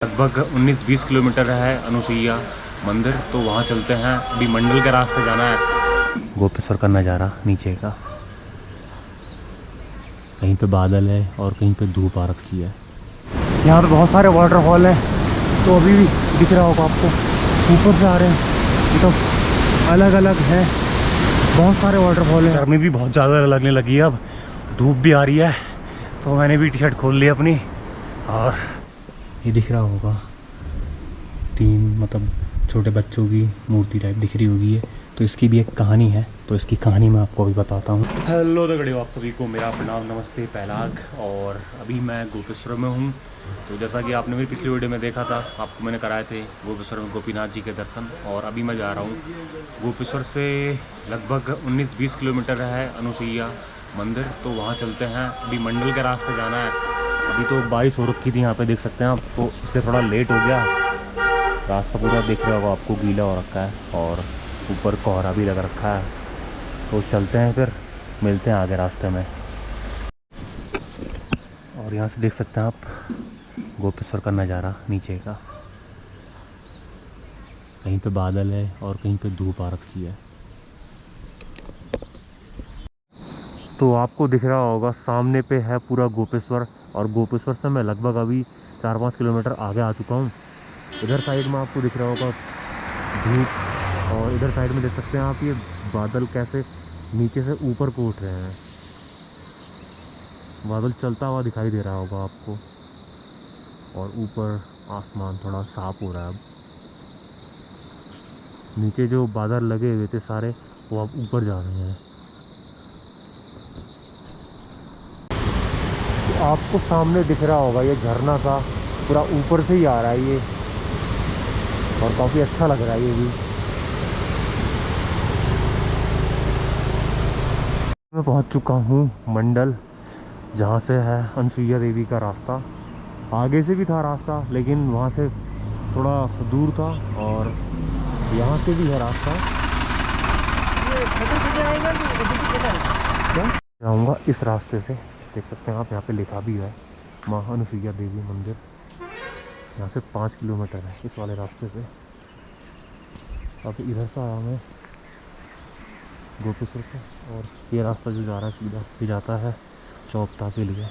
लगभग 19-20 किलोमीटर है अनुसुईया मंदिर, तो वहाँ चलते हैं। अभी मंडल के रास्ते जाना है। गोपेश्वर का नज़ारा नीचे का, कहीं पे बादल है और कहीं पे धूप आ रखी है। यहाँ पे बहुत सारे वाटरफॉल हैं, तो अभी भी दिख रहा होगा आपको, ऊपर से आ रहे हैं, तो अलग अलग है। बहुत सारे वाटरफॉल हैं। गर्मी भी बहुत ज़्यादा लगने लगी है, अब धूप भी आ रही है, तो मैंने भी टी शर्ट खोल ली अपनी। और ये दिख रहा होगा 3 छोटे बच्चों की मूर्ति टाइप दिख रही होगी है, तो इसकी भी एक कहानी है, तो इसकी कहानी मैं आपको अभी बताता हूँ। हेलो दगड़ियों, आप सभी को मेरा प्रणाम, नमस्ते, पहलाग। और अभी मैं गोपेश्वर में हूँ। तो जैसा कि आपने मेरी पिछली वीडियो में देखा था, आपको मैंने कराए थे गोपेश्वर में गोपीनाथ जी के दर्शन। और अभी मैं जा रहा हूँ गोपेश्वर से लगभग 19-20 किलोमीटर है अनुसुईया मंदिर, तो वहाँ चलते हैं। अभी मंडल के रास्ते जाना है। अभी तो बारिश हो रखी थी, यहाँ पे देख सकते हैं आप, तो इसलिए थोड़ा लेट हो गया। रास्ता पूरा देख रहे होगा आपको, गीला हो रखा है और ऊपर कोहरा भी लग रखा है। तो चलते हैं, फिर मिलते हैं आगे रास्ते में। और यहाँ से देख सकते हैं आप गोपेश्वर का नज़ारा नीचे का, कहीं पे बादल है और कहीं पे धूप आ रखी है। तो आपको दिख रहा होगा सामने पे है पूरा गोपेश्वर, और गोपेश्वर से मैं लगभग अभी 4-5 किलोमीटर आगे आ चुका हूँ। इधर साइड में आपको दिख रहा होगा धूप, और इधर साइड में देख सकते हैं आप ये बादल कैसे नीचे से ऊपर को उठ रहे हैं। बादल चलता हुआ दिखाई दे रहा होगा आपको, और ऊपर आसमान थोड़ा साफ हो रहा है। अब नीचे जो बादल लगे हुए थे सारे, वो अब ऊपर जा रहे हैं। तो आपको सामने दिख रहा होगा ये झरना सा पूरा ऊपर से ही आ रहा है ये, और काफ़ी अच्छा लग रहा है ये भी। मैं पहुंच चुका हूँ मंडल, जहाँ से है अनुसुईया देवी का रास्ता। आगे से भी था रास्ता, लेकिन वहाँ से थोड़ा दूर था, और यहाँ से भी है रास्ता। क्या जाऊँगा इस रास्ते से, देख सकते हैं आप, यहाँ पे लिखा भी है माँ अनुसुईया देवी मंदिर। यहाँ से 5 किलोमीटर है इस वाले रास्ते से। अब इधर से आया मैं गोपेश्वर से, और ये रास्ता जो जा रहा है सीधा भी जाता है चौपता के लिए।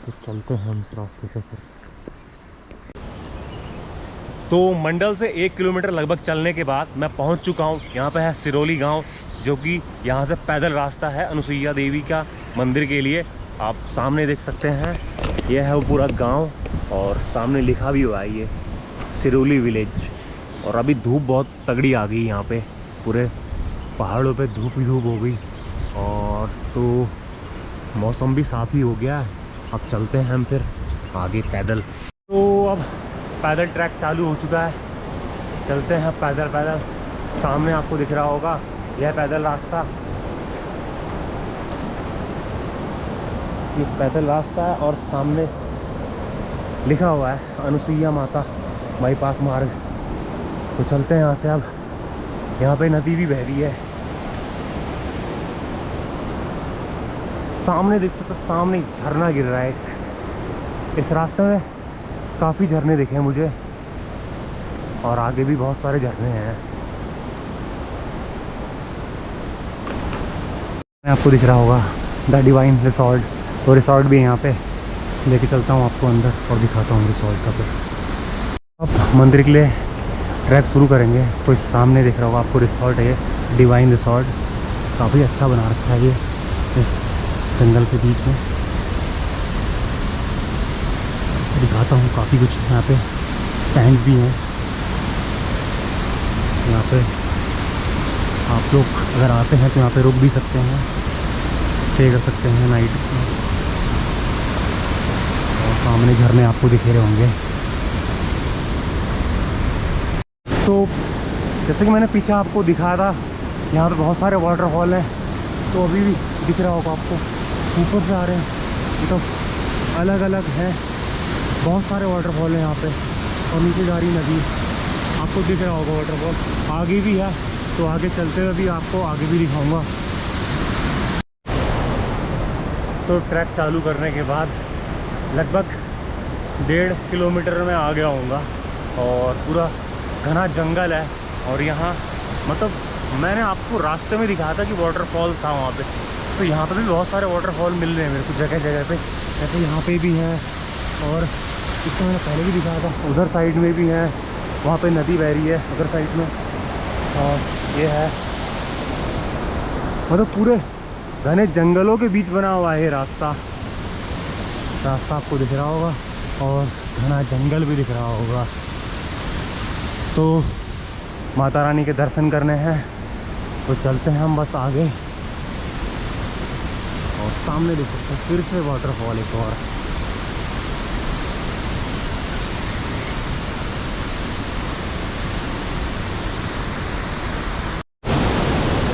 तो चलते हैं हम इस रास्ते से फिर। तो मंडल से 1 किलोमीटर लगभग चलने के बाद मैं पहुंच चुका हूं। यहाँ पे है सिरोली गांव, जो कि यहाँ से पैदल रास्ता है अनुसुईया देवी का मंदिर के लिए। आप सामने देख सकते हैं, यह है वो पूरा गांव, और सामने लिखा भी हुआ है ये सिरोली विलेज। और अभी धूप बहुत तगड़ी आ गई, यहाँ पे पूरे पहाड़ों पे धूप ही धूप हो गई, और तो मौसम भी साफ़ ही हो गया है। अब चलते हैं हम फिर आगे पैदल। तो अब पैदल ट्रैक चालू हो चुका है, चलते हैं पैदल पैदल। सामने आपको दिख रहा होगा यह पैदल रास्ता, ये पैदल रास्ता है, और सामने लिखा हुआ है अनुसुईया माता बाईपास मार्ग। तो चलते हैं यहाँ से। अब यहाँ पे नदी भी बह रही है, सामने देख सकते, सामने झरना गिर रहा है। इस रास्ते में काफ़ी झरने दिखे हैं मुझे, और आगे भी बहुत सारे झरने हैं। आपको दिख रहा होगा द डिवाइन रिसॉर्ट, तो रिसॉर्ट भी है यहाँ पे। लेके चलता हूँ आपको अंदर और दिखाता हूँ रिसॉर्ट का। फिर अब मंदिर के लिए ट्रैक शुरू करेंगे। तो इस सामने दिख रहा होगा आपको रिसॉर्ट है, डिवाइन रिसॉर्ट। काफ़ी अच्छा बना रखा है ये इस जंगल के बीच में। दिखाता हूँ काफ़ी कुछ यहाँ पे, टैंक भी हैं यहाँ पे। आप लोग अगर आते हैं तो यहाँ पे रुक भी सकते हैं, स्टे कर सकते हैं नाइट। और सामने झरने आपको दिख रहे होंगे। तो जैसे कि मैंने पीछे आपको दिखाया था, यहाँ पे बहुत सारे वाटरफॉल हैं, तो अभी भी दिख रहा होगा आपको, ऊपर से आ रहे हैं, तो अलग अलग है। बहुत सारे वाटरफॉल हैं यहाँ पे, और नीचे जा रही नदी, आपको दिख रहा होगा वाटरफॉल। आगे भी है, तो आगे चलते हुए भी आपको आगे भी दिखाऊंगा। तो ट्रैक चालू करने के बाद लगभग 1.5 किलोमीटर में आ गया हूँगा और पूरा घना जंगल है। और यहाँ मतलब मैंने आपको रास्ते में दिखाया था कि वाटरफॉल था वहाँ पे, तो यहाँ पे भी बहुत सारे वाटरफॉल मिल रहे हैं मेरे को जगह जगह पे। जैसे यहाँ पे भी है और इसको मैंने पहले भी दिखाया था, उधर साइड में भी है, वहाँ पे नदी बह रही है उधर साइड में। और ये है मतलब पूरे घने जंगलों के बीच बना हुआ है ये रास्ता आपको दिख रहा होगा और घना जंगल भी दिख रहा होगा। तो माता रानी के दर्शन करने हैं तो चलते हैं हम बस आगे। और सामने देख सकते हैं फिर से वाटरफॉल एक और।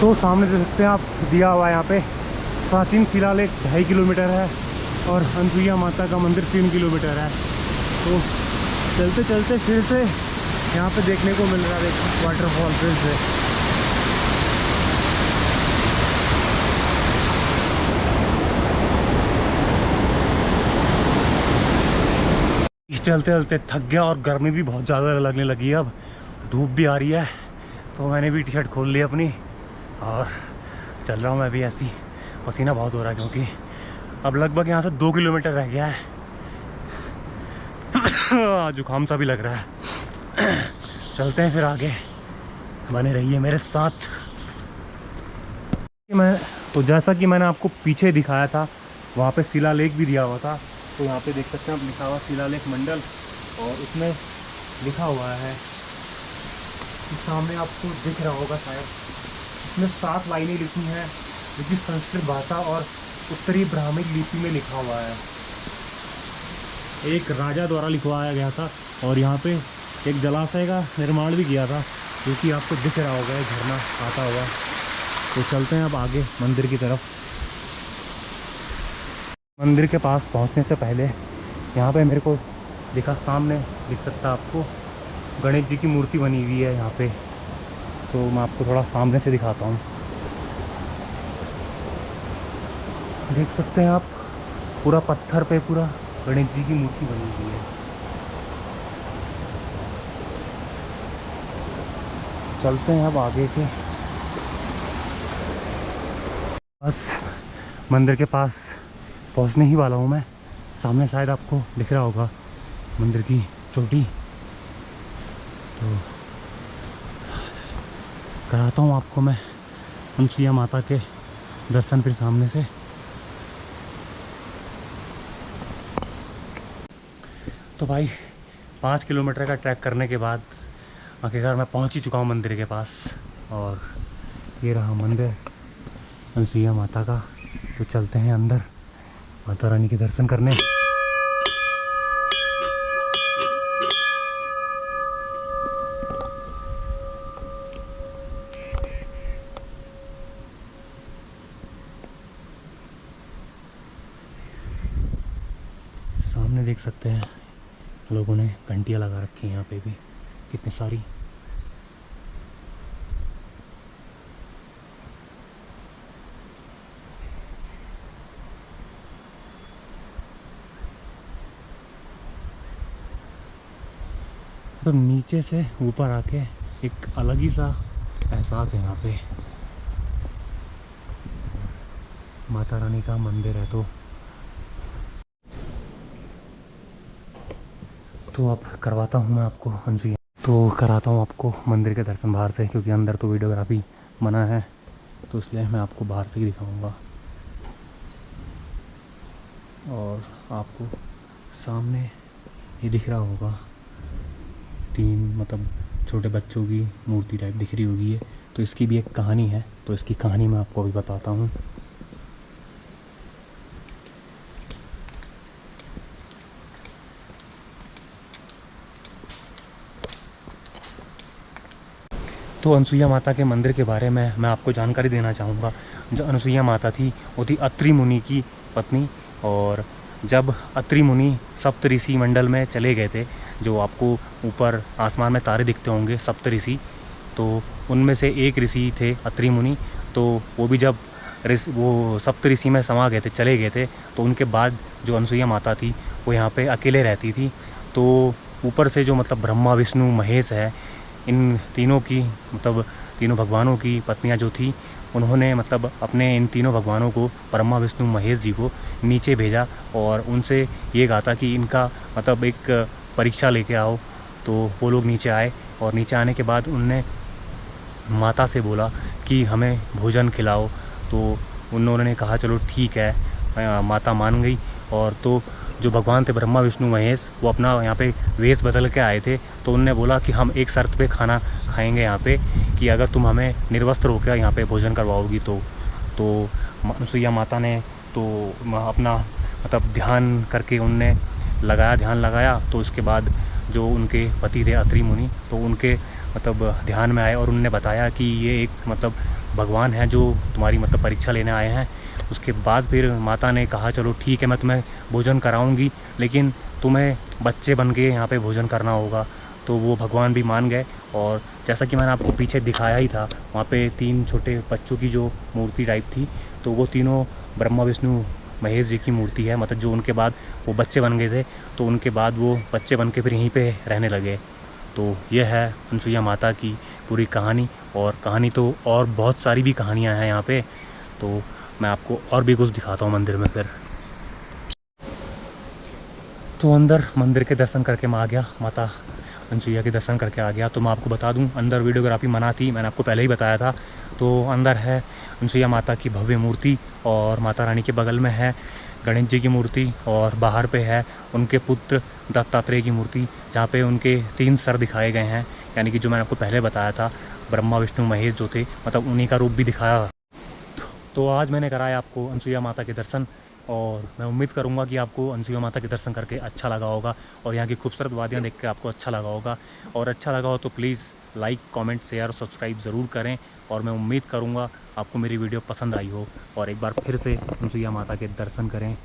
तो सामने देख सकते हैं आप, दिया हुआ है यहाँ पे प्राचीन शिलालेख 2.5 किलोमीटर है और अनसुईया माता का मंदिर 3 किलोमीटर है। तो चलते चलते फिर से यहाँ पे देखने को मिल रहा है वाटरफॉल फिर से। चलते चलते थक गया और गर्मी भी बहुत ज़्यादा लगने लगी है। अब धूप भी आ रही है तो मैंने भी टी शर्ट खोल ली अपनी और चल रहा हूँ मैं भी ऐसी। पसीना बहुत हो रहा है क्योंकि अब लगभग यहाँ से 2 किलोमीटर रह गया है। जुकाम सा भी लग रहा है। चलते हैं फिर आगे, बने रहिए मेरे साथ। मैं तो जैसा कि मैंने आपको पीछे दिखाया था वहाँ पे शिलालेख भी दिया हुआ था। तो यहाँ पे देख सकते हैं आप, लिखा हुआ शिलालेख मंडल और उसमें लिखा हुआ है कि सामने आपको दिख रहा होगा शायद, इसमें 7 लाइनें लिखी हैं जो कि संस्कृत भाषा और उत्तरी ब्राह्मिक लिपि में लिखा हुआ है। एक राजा द्वारा लिखवाया गया था और यहाँ पे एक जलाशय का निर्माण भी किया था जो कि आपको दिख रहा होगा, झरना आता हुआ। तो चलते हैं अब आगे मंदिर की तरफ। मंदिर के पास पहुंचने से पहले यहाँ पे मेरे को दिखा, सामने दिख सकता है आपको, गणेश जी की मूर्ति बनी हुई है यहाँ पे। तो मैं आपको थोड़ा सामने से दिखाता हूँ। देख सकते हैं आप, पूरा पत्थर पे पूरा गणेश जी की मूर्ति बनी हुई है। चलते हैं अब आगे के। बस मंदिर के पास पहुंचने ही वाला हूँ मैं। सामने शायद आपको दिख रहा होगा मंदिर की चोटी। तो कराता हूँ आपको मैं अनसुईया माता के दर्शन फिर सामने से। तो भाई 5 किलोमीटर का ट्रैक करने के बाद आखिरकार मैं पहुँच ही चुका हूँ मंदिर के पास। और ये रहा मंदिर अनसुईया माता का। तो चलते हैं अंदर माता रानी के दर्शन करने। सामने देख सकते हैं लोगों ने घंटियाँ लगा रखी हैं यहाँ पे भी कितनी सारी। तो नीचे से ऊपर आके एक अलग ही सा एहसास है यहाँ पे। माता रानी का मंदिर है। तो अब करवाता हूँ मैं आपको अनसुईया, तो कराता हूँ आपको मंदिर के दर्शन बाहर से, क्योंकि अंदर तो वीडियोग्राफी मना है। तो इसलिए मैं आपको बाहर से ही दिखाऊंगा। और आपको सामने ये दिख रहा होगा 3 मतलब छोटे बच्चों की मूर्ति टाइप दिख रही होगी है। तो इसकी भी एक कहानी है, तो इसकी कहानी मैं आपको अभी बताता हूँ। तो अनसुईया माता के मंदिर के बारे में मैं आपको जानकारी देना चाहूँगा। जो अनसुईया माता थी वो थी अत्रि मुनि की पत्नी। और जब अत्रि मुनि सप्त ऋषि मंडल में चले गए थे, जो आपको ऊपर आसमान में तारे दिखते होंगे सप्त ऋषि, तो उनमें से एक ऋषि थे अत्रि मुनि। तो वो भी जब वो सप्त ऋषि में समा गए थे, चले गए थे, तो उनके बाद जो अनसुईया माता थी वो यहाँ पे अकेले रहती थी। तो ऊपर से जो मतलब ब्रह्मा विष्णु महेश है, इन तीनों की मतलब तीनों भगवानों की पत्नियां जो थी, उन्होंने मतलब अपने इन तीनों भगवानों को, ब्रह्मा विष्णु महेश जी को नीचे भेजा और उनसे ये कहा था कि इनका मतलब एक परीक्षा लेके आओ। तो वो लोग नीचे आए और नीचे आने के बाद उनने माता से बोला कि हमें भोजन खिलाओ। तो उन्होंने कहा चलो ठीक है, माता मान गई। और तो जो भगवान थे ब्रह्मा विष्णु महेश, वो अपना यहाँ पे वेश बदल के आए थे। तो उनने बोला कि हम एक शर्त पे खाना खाएंगे यहाँ पे, कि अगर तुम हमें निर्वस्त्र होकर यहाँ पे भोजन करवाओगी तो अनुसुईया माता ने तो अपना मतलब ध्यान करके उनने ध्यान लगाया। तो उसके बाद जो उनके पति थे अत्रि मुनि, तो उनके मतलब ध्यान में आए और उनने बताया कि ये एक मतलब भगवान है जो तुम्हारी मतलब परीक्षा लेने आए हैं। उसके बाद फिर माता ने कहा चलो ठीक है, मैं तुम्हें भोजन कराऊंगी, लेकिन तुम्हें बच्चे बन के यहाँ पे भोजन करना होगा। तो वो भगवान भी मान गए। और जैसा कि मैंने आपको पीछे दिखाया ही था, वहाँ पे 3 छोटे बच्चों की जो मूर्ति टाइप थी, तो वो तीनों ब्रह्मा विष्णु महेश जी की मूर्ति है। मतलब जो उनके बाद वो बच्चे बन गए थे, तो उनके बाद वो बच्चे बन के फिर यहीं पे रहने लगे। तो ये है अनुसुईया माता की पूरी कहानी। और कहानी तो और बहुत सारी भी कहानियाँ हैं यहाँ पे, तो मैं आपको और भी कुछ दिखाता हूँ मंदिर में। फिर तो अंदर मंदिर के दर्शन करके मैं आ गया, माता अनुसुईया के दर्शन करके आ गया। तो मैं आपको बता दूं, अंदर वीडियोग्राफी मना थी, मैंने आपको पहले ही बताया था। तो अंदर है अनुसुईया माता की भव्य मूर्ति, और माता रानी के बगल में है गणेश जी की मूर्ति, और बाहर पे है उनके पुत्र दत्तात्रेय की मूर्ति, जहाँ पे उनके 3 सर दिखाए गए हैं। यानी कि जो मैंने आपको पहले बताया था, ब्रह्मा विष्णु महेश जो थे, मतलब उन्हीं का रूप भी दिखाया। तो आज मैंने कराया आपको अनुसुईया माता के दर्शन, और मैं उम्मीद करूंगा कि आपको अनुसुईया माता के दर्शन करके अच्छा लगा होगा, और यहाँ की खूबसूरत वादियाँ देख के आपको अच्छा लगा होगा। और अच्छा लगा हो तो प्लीज़ लाइक, कमेंट, शेयर और सब्सक्राइब ज़रूर करें। और मैं उम्मीद करूंगा आपको मेरी वीडियो पसंद आई हो, और एक बार फिर से अनुसुईया माता के दर्शन करें।